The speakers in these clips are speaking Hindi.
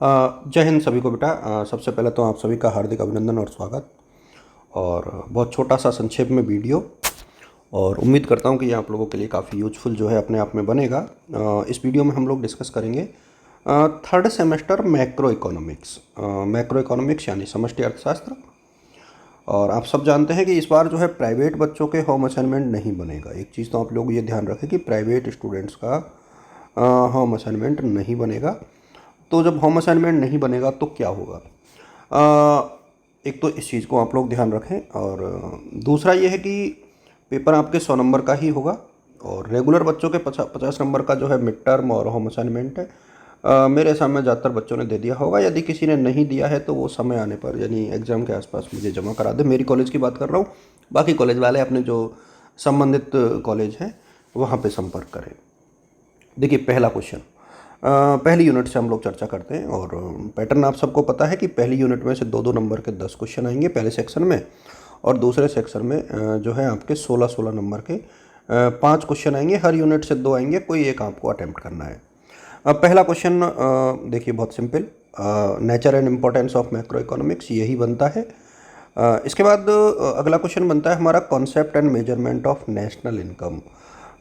जय हिंद सभी को बेटा। सबसे पहले तो आप सभी का हार्दिक अभिनंदन और स्वागत। और बहुत छोटा सा संक्षेप में वीडियो, और उम्मीद करता हूँ कि ये आप लोगों के लिए काफ़ी यूजफुल जो है अपने आप में बनेगा। इस वीडियो में हम लोग डिस्कस करेंगे third semester macro economics. Macro economics यानी समष्टि अर्थशास्त्र। और आप सब जानते हैं कि इस बार जो है प्राइवेट बच्चों के होम असाइनमेंट नहीं बनेगा। एक चीज़ तो आप लोग ये ध्यान रखें कि प्राइवेट स्टूडेंट्स का होम असाइनमेंट नहीं बनेगा। तो जब होम असाइनमेंट नहीं बनेगा तो क्या होगा? एक तो इस चीज़ को आप लोग ध्यान रखें, और दूसरा ये है कि पेपर आपके 100 नंबर का ही होगा, और रेगुलर बच्चों के 50 नंबर का जो है मिड टर्म और होम असाइनमेंट है। मेरे सामने ज़्यादातर बच्चों ने दे दिया होगा। यदि किसी ने नहीं दिया है तो वो समय आने पर यानी एग्ज़ाम के आसपास मुझे जमा करा दे। मेरी कॉलेज की बात कर रहा हूँ, बाकी कॉलेज वाले अपने जो संबंधित कॉलेज हैं वहाँ पे संपर्क करें। देखिए, पहला क्वेश्चन पहली यूनिट से हम लोग चर्चा करते हैं। और पैटर्न आप सबको पता है कि पहली यूनिट में से 2-2 नंबर के 10 क्वेश्चन आएंगे पहले सेक्शन में, और दूसरे सेक्शन में जो है आपके 16-16 नंबर के 5 क्वेश्चन आएंगे। हर यूनिट से 2 आएंगे, कोई एक आपको अटैम्प्ट करना है। पहला क्वेश्चन देखिए बहुत simple, nature and importance of macro economics यही बनता है। इसके बाद अगला क्वेश्चन बनता है हमारा concept and measurement of national income,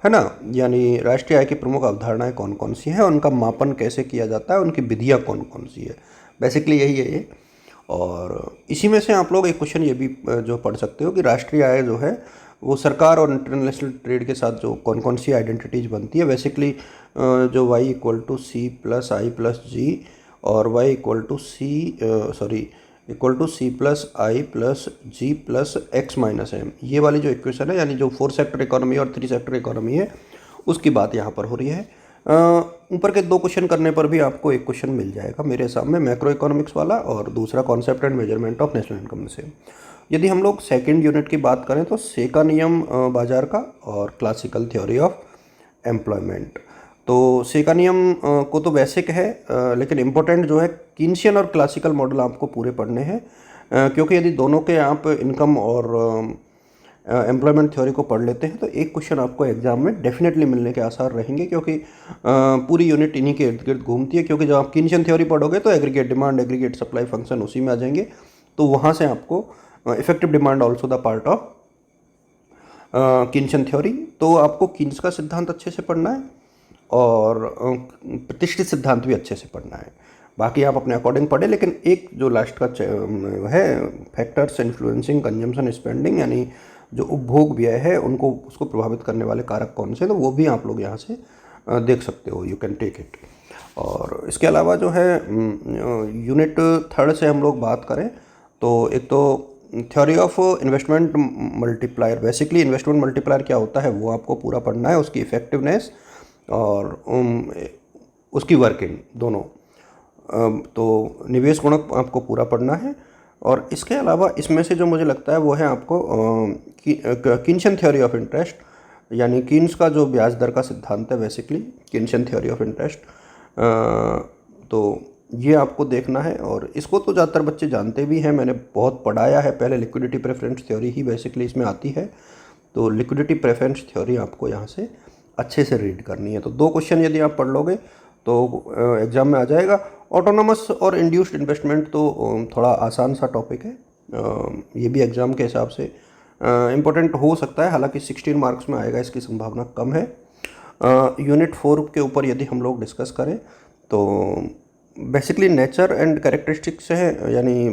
है ना। यानी राष्ट्रीय आय की प्रमुख अवधारणाएं कौन कौन सी हैं, उनका मापन कैसे किया जाता है, उनकी विधियाँ कौन कौन सी है। बेसिकली यही है ये। और इसी में से आप लोग एक क्वेश्चन ये भी जो पढ़ सकते हो कि राष्ट्रीय आय जो है वो सरकार और इंटरनेशनल ट्रेड के साथ जो कौन कौन सी आइडेंटिटीज बनती है। बेसिकली जो y equal to C plus I plus G, और y equal to C plus I plus G plus X minus M, ये वाली जो इक्वेशन है, यानी जो 4 सेक्टर इकोनॉमी और 3 सेक्टर इकोनॉमी है, उसकी बात यहाँ पर हो रही है। ऊपर के 2 क्वेश्चन करने पर भी आपको एक क्वेश्चन मिल जाएगा मेरे सामने, मैक्रो इकोनॉमिक्स वाला, और दूसरा concept and measurement of national income से। यदि हम लोग सेकेंड यूनिट की बात करें तो से का नियम बाजार का, और क्लासिकल थ्योरी ऑफ एम्प्लॉयमेंट। तो से का नियम को तो बेसिक है, लेकिन इम्पोर्टेंट जो है कीन्सियन और क्लासिकल मॉडल आपको पूरे पढ़ने हैं। क्योंकि यदि दोनों के आप इनकम और एम्प्लॉयमेंट थ्योरी को पढ़ लेते हैं तो एक क्वेश्चन आपको एग्जाम में डेफिनेटली मिलने के आसार रहेंगे, क्योंकि पूरी यूनिट इन्हीं के इर्द गिर्द घूमती है। क्योंकि जब आप कीन्सियन थ्योरी पढ़ोगे तो aggregate demand, aggregate supply function उसी में आ जाएंगे, तो वहाँ से आपको effective demand also the part of Keynesian theory. तो आपको कीन्स का सिद्धांत अच्छे से पढ़ना है, और प्रतिष्ठित सिद्धांत भी अच्छे से पढ़ना है। बाकी आप अपने अकॉर्डिंग पढ़े, लेकिन एक जो लास्ट का है फैक्टर्स इन्फ्लुएंसिंग कंजम्पशन स्पेंडिंग, यानी जो उपभोग व्यय है उनको उसको प्रभावित करने वाले कारक कौन से, तो वो भी आप लोग यहाँ से देख सकते हो, यू कैन टेक इट। और इसके अलावा जो है यूनिट थर्ड से हम लोग बात करें तो एक तो theory of investment multiplier. Basically investment multiplier क्या होता है वो आपको पूरा पढ़ना है, उसकी इफेक्टिवनेस और उसकी वर्किंग दोनों। तो निवेश गुणक आपको पूरा पढ़ना है। और इसके अलावा इसमें से जो मुझे लगता है वो है आपको कीन्सियन थ्योरी ऑफ इंटरेस्ट, यानी कीन्स का जो ब्याज दर का सिद्धांत है, बेसिकली कीन्सियन थ्योरी ऑफ इंटरेस्ट। तो ये आपको देखना है, और इसको तो ज़्यादातर बच्चे जानते भी हैं, मैंने बहुत पढ़ाया है पहले। लिक्विडिटी प्रेफरेंस थ्योरी ही बेसिकली इसमें आती है, तो लिक्विडिटी प्रेफरेंस थ्योरी आपको यहाँ से अच्छे से रीड करनी है। तो 2 क्वेश्चन यदि आप पढ़ लोगे तो एग्ज़ाम में आ जाएगा। ऑटोनोमस और इंड्यूस्ड इन्वेस्टमेंट तो थोड़ा आसान सा टॉपिक है, ये भी एग्ज़ाम के हिसाब से इम्पोर्टेंट हो सकता है, हालांकि 16 मार्क्स में आएगा इसकी संभावना कम है। यूनिट 4 के ऊपर यदि हम लोग डिस्कस करें तो बेसिकली नेचर एंड कैरेक्टरिस्टिक्स है, यानी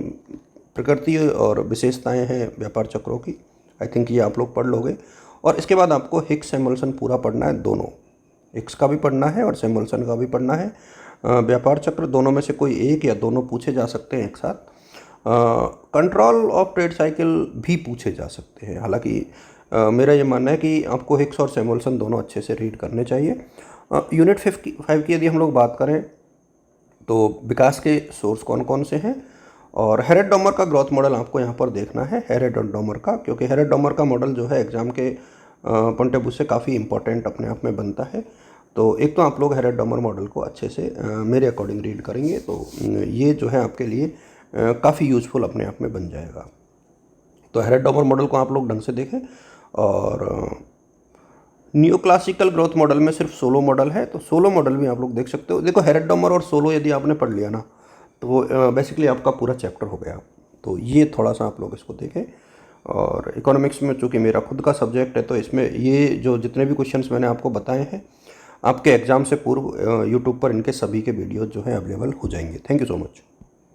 प्रकृति और विशेषताएं हैं व्यापार चक्रों की। आई थिंक ये आप लोग पढ़ लोगे। और इसके बाद आपको हिक्स सैमुअल्सन पूरा पढ़ना है, दोनों हिक्स का भी पढ़ना है और सैमुअल्सन का भी पढ़ना है। व्यापार चक्र दोनों में से कोई एक या दोनों पूछे जा सकते हैं एक साथ। कंट्रोल ऑफ ट्रेड साइकिल भी पूछे जा सकते हैं, हालांकि मेरा ये मानना है कि आपको हिक्स और सैमुअल्सन दोनों अच्छे से रीड करने चाहिए। यूनिट 5 की यदि हम लोग बात करें तो विकास के सोर्स कौन कौन से हैं, और हेरेड डॉमर का ग्रोथ मॉडल आपको यहाँ पर देखना है, हेरेड और डॉमर का, क्योंकि हेरेड डॉमर का मॉडल जो है एग्जाम के पॉइंट ऑफ व्यू से काफ़ी इंपॉर्टेंट अपने आप में बनता है। तो एक तो आप लोग हेरेड डॉमर मॉडल को अच्छे से मेरे अकॉर्डिंग रीड करेंगे तो ये जो है आपके लिए काफ़ी यूजफुल अपने आप में बन जाएगा। तो हेरेड डॉमर मॉडल को आप लोग ढंग से देखें। और न्यू क्लासिकल ग्रोथ मॉडल में सिर्फ सोलो मॉडल है, तो सोलो मॉडल भी आप लोग देख सकते हो। देखो हेरेड डॉमर और सोलो यदि आपने पढ़ लिया ना, तो बेसिकली आपका पूरा चैप्टर हो गया। तो ये थोड़ा सा आप लोग इसको देखें। और इकोनॉमिक्स में चूँकि मेरा खुद का सब्जेक्ट है, तो इसमें ये जो जितने भी क्वेश्चंस मैंने आपको बताए हैं, आपके एग्ज़ाम से पूर्व यूट्यूब पर इनके सभी के वीडियो जो है अवेलेबल हो जाएंगे। Thank you so much.